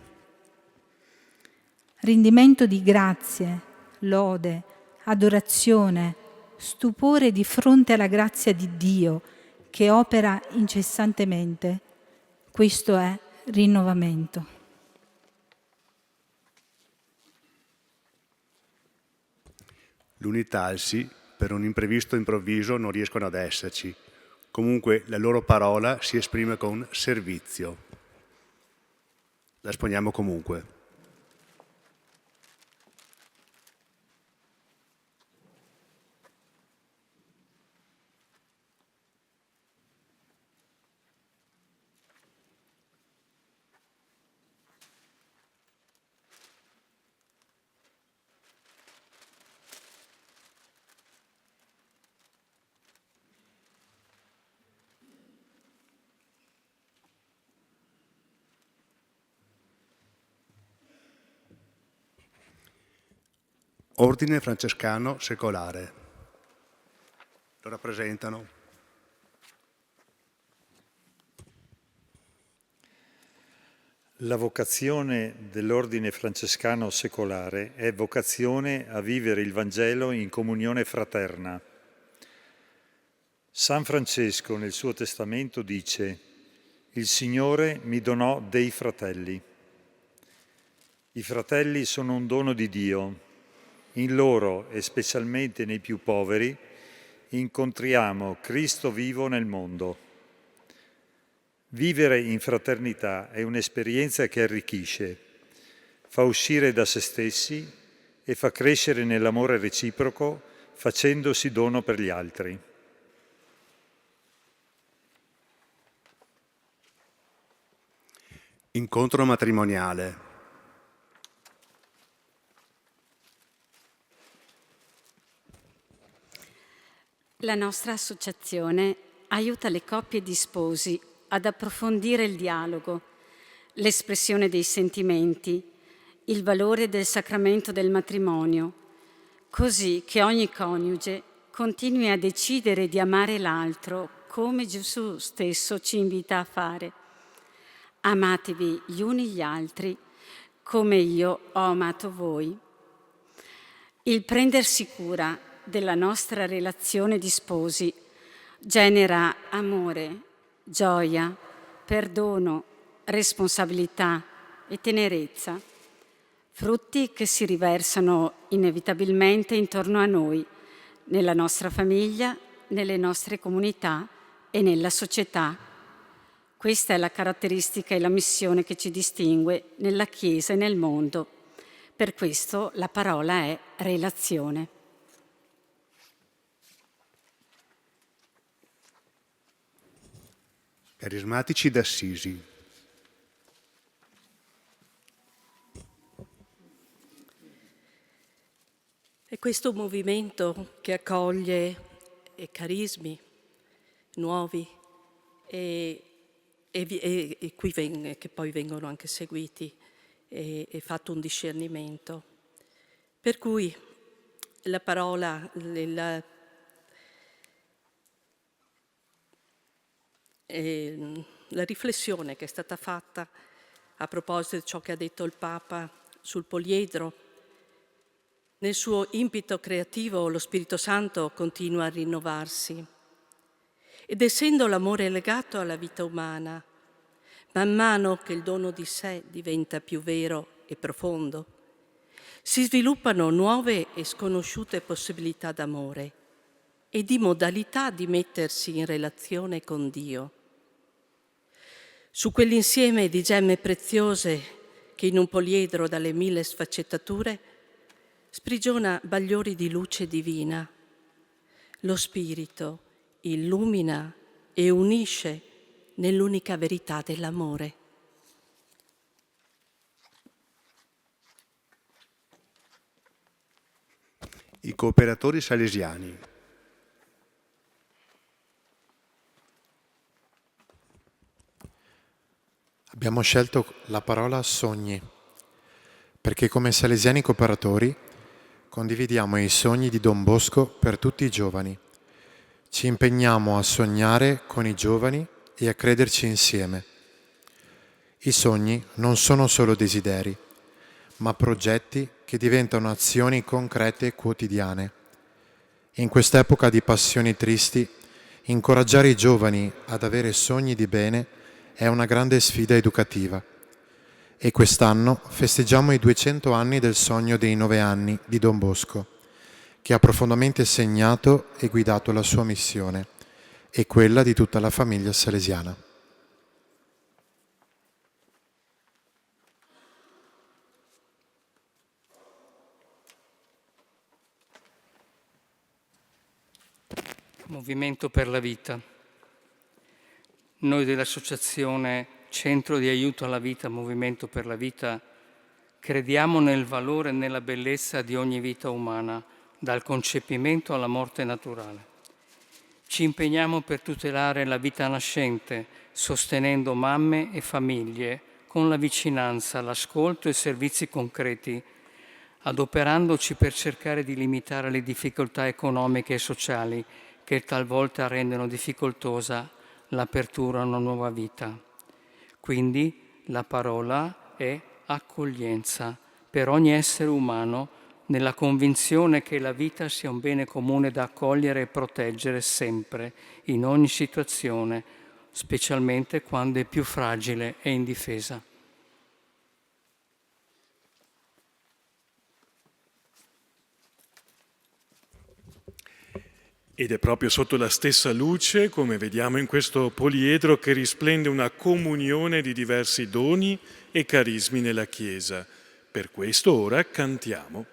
Rendimento di grazie, lode, adorazione, stupore di fronte alla grazia di Dio che opera incessantemente. Questo è rinnovamento. L'unitalsi, per un imprevisto improvviso, non riescono ad esserci. Comunque la loro parola si esprime con servizio. La esponiamo comunque. Ordine francescano secolare. Lo rappresentano La vocazione dell'ordine francescano secolare è vocazione a vivere il Vangelo in comunione fraterna. San Francesco nel suo testamento dice: «Il Signore mi donò dei fratelli». I fratelli sono un dono di Dio. In loro, e specialmente nei più poveri, incontriamo Cristo vivo nel mondo. Vivere in fraternità è un'esperienza che arricchisce, fa uscire da se stessi e fa crescere nell'amore reciproco, facendosi dono per gli altri. incontro matrimoniale. La nostra associazione aiuta le coppie di sposi ad approfondire il dialogo, l'espressione dei sentimenti, il valore del sacramento del matrimonio, così che ogni coniuge continui a decidere di amare l'altro come Gesù stesso ci invita a fare. Amatevi gli uni gli altri come io ho amato voi. Il prendersi cura della nostra relazione di sposi genera amore, gioia, perdono, responsabilità e tenerezza, frutti che si riversano inevitabilmente intorno a noi, nella nostra famiglia, nelle nostre comunità e nella società. Questa è la caratteristica e la missione che ci distingue nella Chiesa e nel mondo. Per questo la parola è relazione. Carismatici d'Assisi. È questo movimento che accoglie carismi nuovi e che poi vengono anche seguiti e fatto un discernimento. Per cui la parola, la riflessione che è stata fatta a proposito di ciò che ha detto il Papa sul poliedro, nel suo impeto creativo lo Spirito Santo continua a rinnovarsi ed essendo l'amore legato alla vita umana, man mano che il dono di sé diventa più vero e profondo, si sviluppano nuove e sconosciute possibilità d'amore e di modalità di mettersi in relazione con Dio. Su quell'insieme di gemme preziose che in un poliedro dalle 1000 sfaccettature sprigiona bagliori di luce divina. Lo Spirito illumina e unisce nell'unica verità dell'amore. I cooperatori salesiani. Abbiamo scelto la parola sogni, perché come salesiani cooperatori condividiamo i sogni di Don Bosco per tutti i giovani. Ci impegniamo a sognare con i giovani e a crederci insieme. I sogni non sono solo desideri, ma progetti che diventano azioni concrete e quotidiane. In quest'epoca di passioni tristi, incoraggiare i giovani ad avere sogni di bene è una grande sfida educativa. E quest'anno festeggiamo i 200 anni del sogno dei 9 anni di Don Bosco, che ha profondamente segnato e guidato la sua missione e quella di tutta la famiglia salesiana. Movimento per la vita. Noi dell'Associazione Centro di Aiuto alla Vita, Movimento per la Vita, crediamo nel valore e nella bellezza di ogni vita umana, dal concepimento alla morte naturale. Ci impegniamo per tutelare la vita nascente, sostenendo mamme e famiglie con la vicinanza, l'ascolto e servizi concreti, adoperandoci per cercare di limitare le difficoltà economiche e sociali che talvolta rendono difficoltosa l'apertura a una nuova vita. Quindi la parola è accoglienza per ogni essere umano, nella convinzione che la vita sia un bene comune da accogliere e proteggere sempre, in ogni situazione, specialmente quando è più fragile e indifesa. Ed è proprio sotto la stessa luce, come vediamo in questo poliedro, che risplende una comunione di diversi doni e carismi nella Chiesa. Per questo ora cantiamo.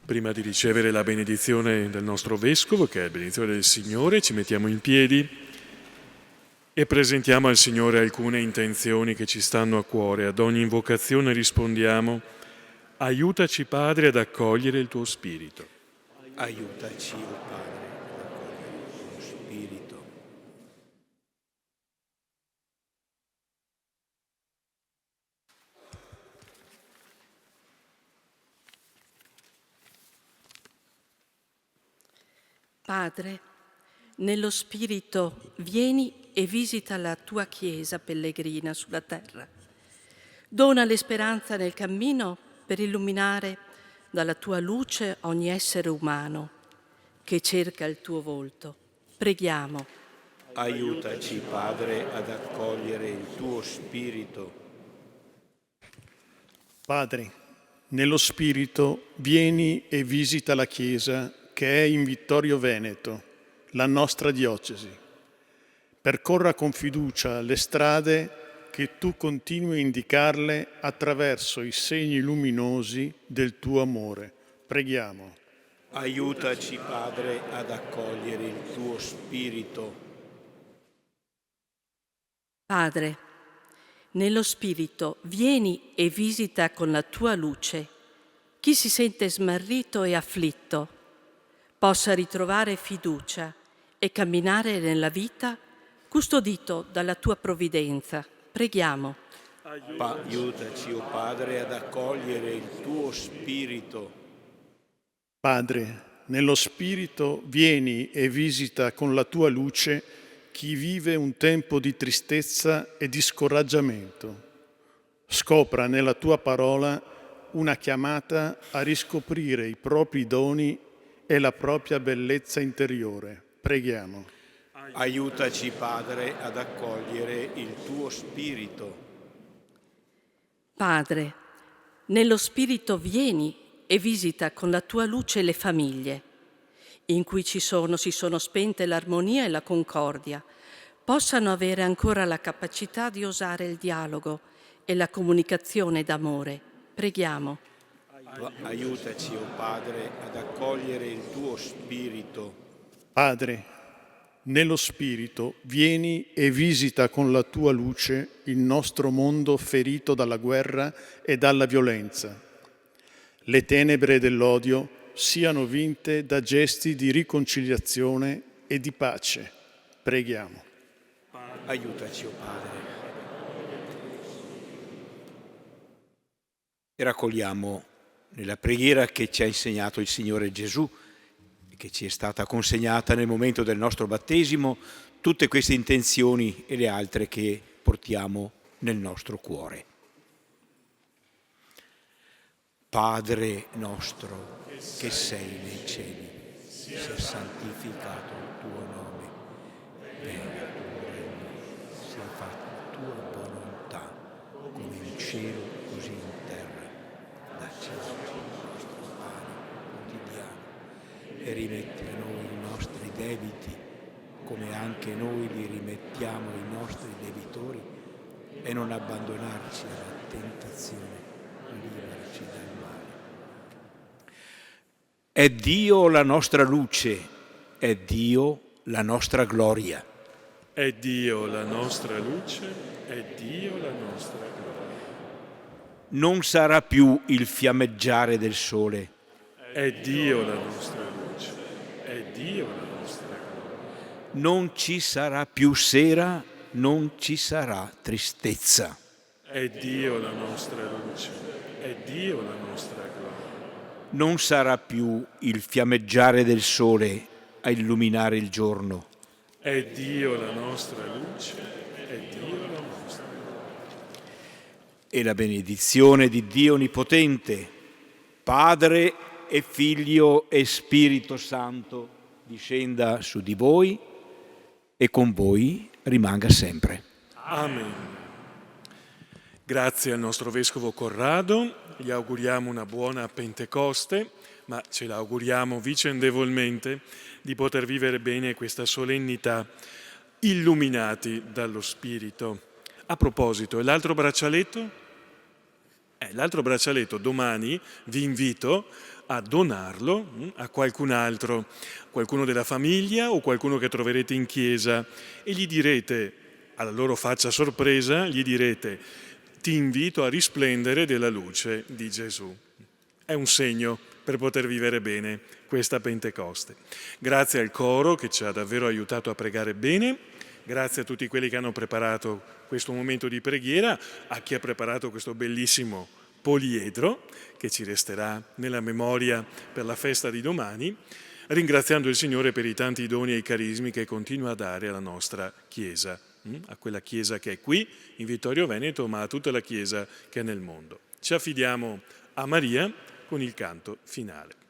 Prima di ricevere la benedizione del nostro Vescovo, che è la benedizione del Signore, ci mettiamo in piedi e presentiamo al Signore alcune intenzioni che ci stanno a cuore. Ad ogni invocazione rispondiamo: aiutaci, Padre, ad accogliere il tuo Spirito. Aiutaci, o Padre, ad accogliere il tuo Spirito. Padre, nello Spirito vieni e visita la tua Chiesa pellegrina sulla terra. Dona le speranza nel cammino per illuminare dalla tua luce ogni essere umano che cerca il tuo volto. Preghiamo. Aiutaci, Padre, ad accogliere il tuo Spirito. Padre, nello Spirito vieni e visita la Chiesa che è in Vittorio Veneto, la nostra diocesi. Percorra con fiducia le strade che tu continui a indicarle attraverso i segni luminosi del tuo amore. Preghiamo. Aiutaci, Padre, ad accogliere il tuo Spirito. Padre, nello Spirito vieni e visita con la tua luce chi si sente smarrito e afflitto, possa ritrovare fiducia e camminare nella vita custodito dalla tua provvidenza. Preghiamo. Aiutaci, o Padre, ad accogliere il tuo Spirito. Padre, nello Spirito vieni e visita con la tua luce chi vive un tempo di tristezza e di scoraggiamento. Scopra nella tua parola una chiamata a riscoprire i propri doni e la propria bellezza interiore. Preghiamo. Aiutaci, Padre, ad accogliere il tuo Spirito. Padre, nello Spirito vieni e visita con la tua luce le famiglie, in cui si sono spente l'armonia e la concordia, possano avere ancora la capacità di osare il dialogo e la comunicazione d'amore. Preghiamo. Aiutaci, o Padre, ad accogliere il tuo Spirito. Padre, nello Spirito vieni e visita con la tua luce il nostro mondo ferito dalla guerra e dalla violenza. Le tenebre dell'odio siano vinte da gesti di riconciliazione e di pace. Preghiamo. Aiutaci, o Padre. E raccogliamo nella preghiera che ci ha insegnato il Signore Gesù, che ci è stata consegnata nel momento del nostro battesimo, tutte queste intenzioni e le altre che portiamo nel nostro cuore. Padre nostro che sei nei cieli, sia santificato il tuo nome, venga il tuo regno, sia fatta tua volontà, come in cielo così in terra. Dacci oggi il nostro pane quotidiano e rimetti a noi i nostri debiti, come anche noi li rimettiamo ai nostri debitori, e non abbandonarci alla tentazione, liberaci dal male. È Dio la nostra luce, è Dio la nostra gloria. È Dio la nostra luce, è Dio la nostra gloria. Non sarà più il fiammeggiare del sole. È Dio la nostra luce, è Dio la nostra gloria. Non ci sarà più sera, non ci sarà tristezza. È Dio la nostra luce, è Dio la nostra gloria. Non sarà più il fiammeggiare del sole a illuminare il giorno. È Dio la nostra luce, è Dio la nostra gloria. E la benedizione di Dio Onnipotente, Padre e Figlio e Spirito Santo, discenda su di voi e con voi rimanga sempre. Amen. Grazie al nostro Vescovo Corrado, gli auguriamo una buona Pentecoste, ma ce l'auguriamo vicendevolmente di poter vivere bene questa solennità illuminati dallo Spirito. A proposito, e l'altro braccialetto? L'altro braccialetto domani vi invito a donarlo a qualcun altro, qualcuno della famiglia o qualcuno che troverete in chiesa, e gli direte, alla loro faccia sorpresa, gli direte: ti invito a risplendere della luce di Gesù. È un segno per poter vivere bene questa Pentecoste. Grazie al coro che ci ha davvero aiutato a pregare bene, grazie a tutti quelli che hanno preparato questo momento di preghiera, a chi ha preparato questo bellissimo poliedro che ci resterà nella memoria per la festa di domani, ringraziando il Signore per i tanti doni e i carismi che continua a dare alla nostra Chiesa, a quella Chiesa che è qui in Vittorio Veneto, ma a tutta la Chiesa che è nel mondo. Ci affidiamo a Maria con il canto finale.